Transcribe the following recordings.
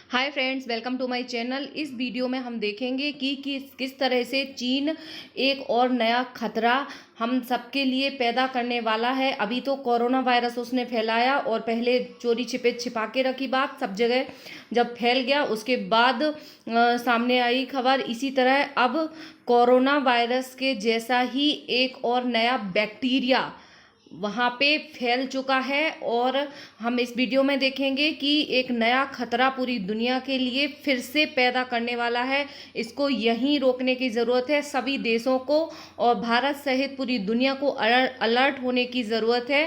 Hi friends, welcome to my channel. इस video में हम देखेंगे कि किस तरह से चीन एक और नया खतरा हम सबके लिए पैदा करने वाला है। अभी तो कोरोना वायरस उसने फैलाया और पहले चोरी छिपे छिपा के रखी बात सब जगह, जब फैल गया उसके बाद सामने आई खबर। इसी तरह अब कोरोना वायरस के जैसा ही एक और नया बैक्टीरिया वहाँ पे फैल चुका है और हम इस वीडियो में देखेंगे कि एक नया खतरा पूरी दुनिया के लिए फिर से पैदा करने वाला है। इसको यहीं रोकने की ज़रूरत है सभी देशों को, और भारत सहित पूरी दुनिया को अलर्ट होने की ज़रूरत है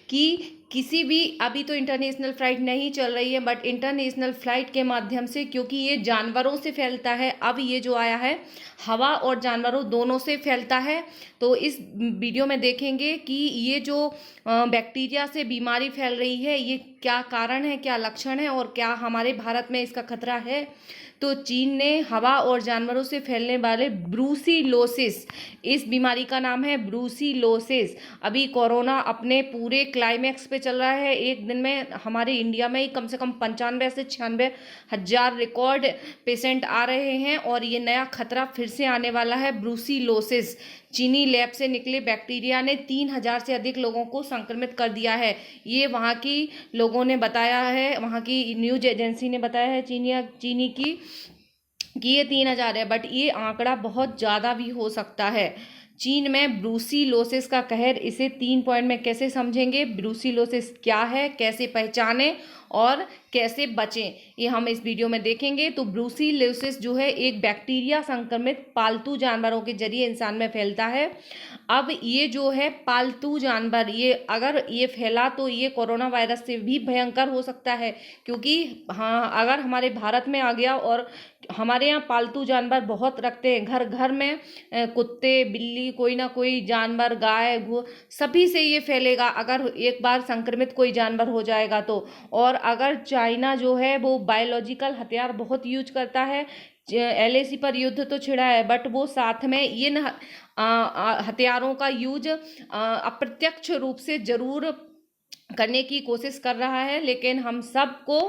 कि किसी भी, अभी तो इंटरनेशनल फ़्लाइट नहीं चल रही है, बट इंटरनेशनल फ़्लाइट के माध्यम से, क्योंकि ये जानवरों से फैलता है, अब ये जो आया है हवा और जानवरों दोनों से फैलता है। तो इस वीडियो में देखेंगे कि ये जो बैक्टीरिया से बीमारी फैल रही है, ये क्या कारण है, क्या लक्षण है और क्या हमारे भारत में इसका खतरा है। तो चीन ने हवा और जानवरों से फैलने वाले ब्रूसीलोसिस, इस बीमारी का नाम है ब्रूसीलोसिस। अभी कोरोना अपने पूरे क्लाइमैक्स पे चल रहा है। एक दिन में हमारे इंडिया में ही कम से कम 95 से 96 हजार रिकॉर्ड पेशेंट आ रहे हैं और ये नया खतरा फिर से आने वाला है, ब्रूसीलोसिस। चीनी लैब से निकले बैक्टीरिया ने 3000 से अधिक लोगों को संक्रमित कर दिया है। ये वहाँ की लोगों ने बताया है, वहाँ की न्यूज एजेंसी ने बताया है चीनी की कि ये 3000 है, बट ये आंकड़ा बहुत ज़्यादा भी हो सकता है। चीन में ब्रूसीलोसिस का कहर, इसे 3 पॉइंट में कैसे समझेंगे, ब्रूसीलोसिस क्या है, कैसे पहचानें और कैसे बचें, ये हम इस वीडियो में देखेंगे। तो ब्रूसीलोसिस जो है एक बैक्टीरिया संक्रमित पालतू जानवरों के जरिए इंसान में फैलता है। अब ये जो है पालतू जानवर, ये अगर ये फैला तो ये कोरोना वायरस से भी भयंकर हो सकता है, क्योंकि हाँ, अगर हमारे भारत में आ गया, और हमारे यहाँ पालतू जानवर बहुत रखते हैं, घर घर में कुत्ते बिल्ली कोई ना कोई जानवर, गाय सभी से ये फैलेगा अगर एक बार संक्रमित कोई जानवर हो जाएगा तो। और अगर चाइना जो है वो बायोलॉजिकल हथियार बहुत यूज करता है, LAC पर युद्ध तो छिड़ा है, बट वो साथ में इन हथियारों का यूज अप्रत्यक्ष रूप से जरूर करने की कोशिश कर रहा है, लेकिन हम सबको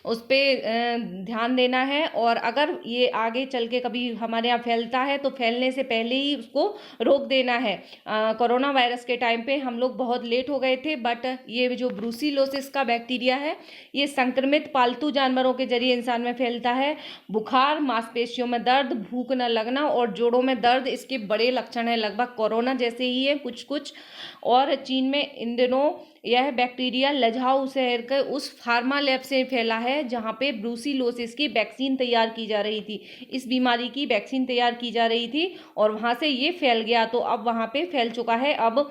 उस पर ध्यान देना है। और अगर ये आगे चल के कभी हमारे यहाँ फैलता है तो फैलने से पहले ही उसको रोक देना है। कोरोना वायरस के टाइम पे हम लोग बहुत लेट हो गए थे, बट ये जो ब्रूसीलोसिस का बैक्टीरिया है ये संक्रमित पालतू जानवरों के जरिए इंसान में फैलता है। बुखार, मांसपेशियों में दर्द, भूख न लगना और जोड़ों में दर्द इसके बड़े लक्षण हैं, लगभग कोरोना जैसे ही है कुछ कुछ। और चीन में इन दिनों यह बैक्टीरिया लझाऊ शहर के उस फार्मा लैब से फैला है जहां पे ब्रूसीलोसिस की वैक्सीन तैयार की जा रही थी, इस बीमारी की वैक्सीन तैयार की जा रही थी और वहां से ये फैल गया। तो अब वहां पे फैल चुका है। अब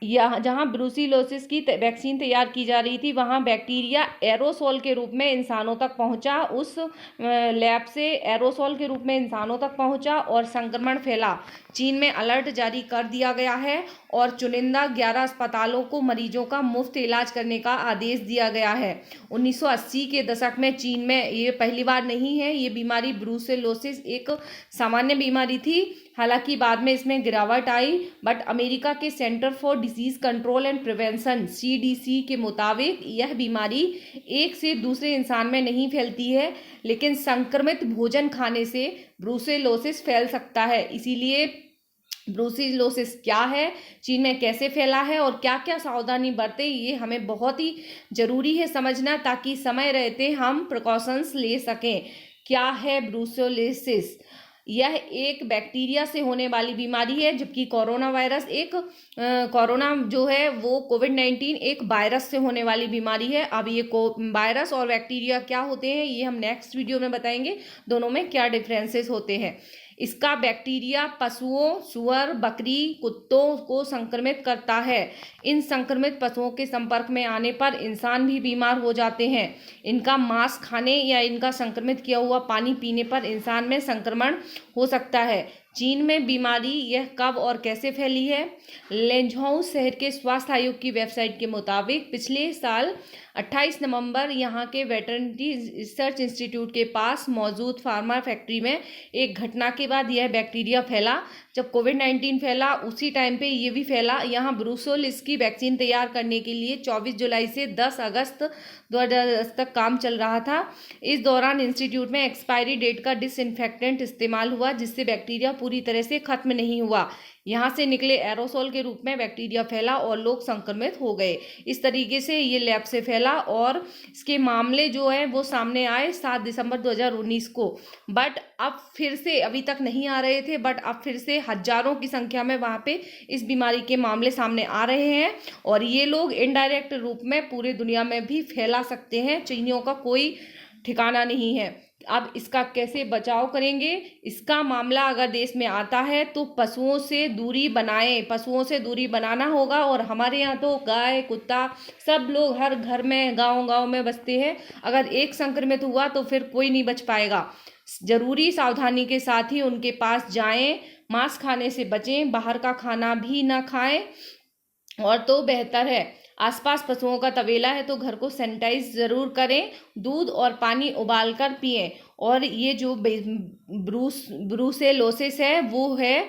यहाँ जहाँ ब्रूसीलोसिस की वैक्सीन तैयार की जा रही थी वहाँ बैक्टीरिया एरोसोल के रूप में इंसानों तक पहुँचा, उस लैब से एरोसोल के रूप में इंसानों तक पहुँचा और संक्रमण फैला। चीन में अलर्ट जारी कर दिया गया है और चुनिंदा 11 अस्पतालों को मरीजों का मुफ्त इलाज करने का आदेश दिया गया है। 1980 के दशक में चीन में, ये पहली बार नहीं है, ये बीमारी ब्रूसेलोसिस एक सामान्य बीमारी थी, हालांकि बाद में इसमें गिरावट आई, बट अमेरिका के centre for disease control and prevention CDC के मुताबिक यह बीमारी एक से दूसरे इंसान में नहीं फैलती है, लेकिन संक्रमित भोजन खाने से ब्रूसेलोसिस फैल सकता है। इसीलिए ब्रूसीलोसिस क्या है, चीन में कैसे फैला है और क्या क्या सावधानी बरतें, ये हमें बहुत ही जरूरी है समझना, ताकि समय रहते हम प्रिकॉशंस ले सकें। क्या है ब्रूसेलोसिस? यह एक बैक्टीरिया से होने वाली बीमारी है, जबकि कोरोना वायरस कोरोना जो है वो कोविड-19 एक वायरस से होने वाली बीमारी है। अब ये वायरस और बैक्टीरिया क्या होते हैं ये हम नेक्स्ट वीडियो में बताएंगे, दोनों में क्या डिफरेंसेस होते हैं। इसका बैक्टीरिया पशुओं, सुअर, बकरी, कुत्तों को संक्रमित करता है। इन संक्रमित पशुओं के संपर्क में आने पर इंसान भी बीमार हो जाते हैं। इनका मांस खाने या इनका संक्रमित किया हुआ पानी पीने पर इंसान में संक्रमण हो सकता है। चीन में बीमारी यह कब और कैसे फैली है? लेंझाओ शहर के स्वास्थ्य आयोग की वेबसाइट के मुताबिक पिछले साल 28 नवंबर यहां के वेटरनरी रिसर्च इंस्टीट्यूट के पास मौजूद फार्मा फैक्ट्री में एक घटना के बाद यह बैक्टीरिया फैला। जब कोविड-19 फैला उसी टाइम पे ये भी फैला। यहाँ ब्रूसेल इसकी वैक्सीन तैयार करने के लिए 24 जुलाई से 10 अगस्त 2010 तक काम चल रहा था। इस दौरान इंस्टीट्यूट में एक्सपायरी डेट का डिसइंफेक्टेंट इस्तेमाल हुआ, जिससे बैक्टीरिया पूरी तरह से खत्म नहीं हुआ। यहाँ से निकले एरोसोल के रूप में बैक्टीरिया फैला और लोग संक्रमित हो गए। इस तरीके से ये लैब से फैला और इसके मामले जो है वो सामने आए 7 दिसंबर 2019 को। बट अब फिर से, अभी तक नहीं आ रहे थे, बट अब फिर से हजारों की संख्या में वहाँ पे इस बीमारी के मामले सामने आ रहे हैं और ये लोग इनडायरेक्ट रूप में पूरे दुनिया में भी फैला सकते हैं। चीनियों का कोई ठिकाना नहीं है। अब इसका कैसे बचाव करेंगे? इसका मामला अगर देश में आता है तो पशुओं से दूरी बनाएं, पशुओं से दूरी बनाना होगा। और हमारे यहाँ तो गाय कुत्ता सब लोग हर घर में गांव में बसते हैं। अगर एक संक्रमित हुआ तो फिर कोई नहीं बच पाएगा। जरूरी सावधानी के साथ ही उनके पास जाएं, मांस खाने से बचें, बाहर का खाना भी ना खाएं और तो बेहतर है। आसपास पशुओं का तबेला है तो घर को सैनिटाइज ज़रूर करें। दूध और पानी उबालकर पिएं। और ये जो ब्रूसेलोसिस है वो है,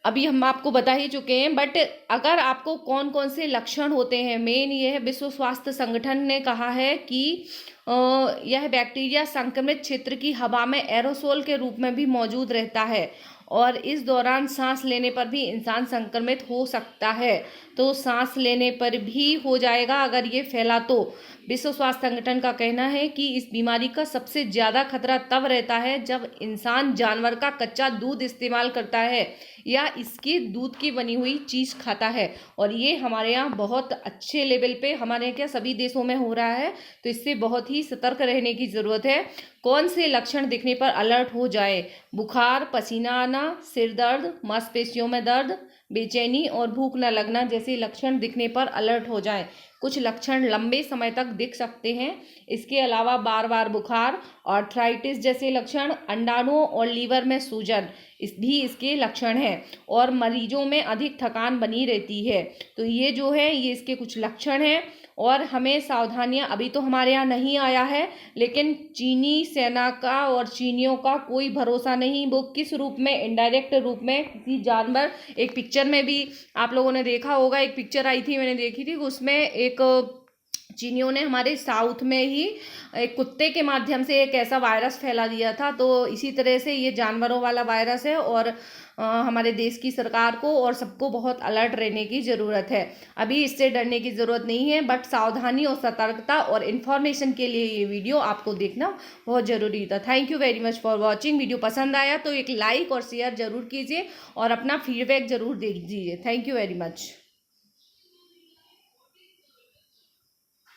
अभी हम आपको बता ही चुके हैं। बट अगर आपको कौन कौन से लक्षण होते हैं, मेन ये है, विश्व स्वास्थ्य संगठन ने कहा है कि यह बैक्टीरिया संक्रमित क्षेत्र की हवा में एरोसोल के रूप में भी मौजूद रहता है और इस दौरान सांस लेने पर भी इंसान संक्रमित हो सकता है। तो सांस लेने पर भी हो जाएगा अगर ये फैला तो। विश्व स्वास्थ्य संगठन का कहना है कि इस बीमारी का सबसे ज़्यादा खतरा तब रहता है जब इंसान जानवर का कच्चा दूध इस्तेमाल करता है या इसके दूध की बनी हुई चीज़ खाता है। और ये हमारे यहाँ बहुत अच्छे लेवल पे, हमारे यहाँ क्या सभी देशों में हो रहा है, तो इससे बहुत ही सतर्क रहने की ज़रूरत है। कौन से लक्षण दिखने पर अलर्ट हो जाए? बुखार, पसीना आना, सिर दर्द, मांसपेशियों में दर्द, बेचैनी और भूख न लगना जैसे लक्षण दिखने पर अलर्ट हो जाएं। कुछ लक्षण लंबे समय तक दिख सकते हैं। इसके अलावा बार बार बुखार, आर्थराइटिस जैसे लक्षण, अंडाणुओं और लीवर में सूजन भी इसके लक्षण हैं और मरीजों में अधिक थकान बनी रहती है। तो ये जो है ये इसके कुछ लक्षण हैं और हमें सावधानियां, अभी तो हमारे यहाँ नहीं आया है, लेकिन चीनी सेना का और चीनियों का कोई भरोसा नहीं। वो किस रूप में, इनडायरेक्ट रूप में किसी जानवर, एक पिक्चर में भी आप लोगों ने देखा होगा, एक पिक्चर आई थी, मैंने देखी थी, उसमें एक चीनियों ने हमारे साउथ में ही एक कुत्ते के माध्यम से एक ऐसा वायरस फैला दिया था। तो इसी तरह से ये जानवरों वाला वायरस है और हमारे देश की सरकार को और सबको बहुत अलर्ट रहने की ज़रूरत है। अभी इससे डरने की ज़रूरत नहीं है, बट सावधानी और सतर्कता और इन्फॉर्मेशन के लिए ये वीडियो आपको देखना बहुत ज़रूरी था। Thank you very much for watching. Video पसंद आया तो एक लाइक और शेयर ज़रूर कीजिए और अपना फीडबैक ज़रूर दे दीजिए। Thank you very much.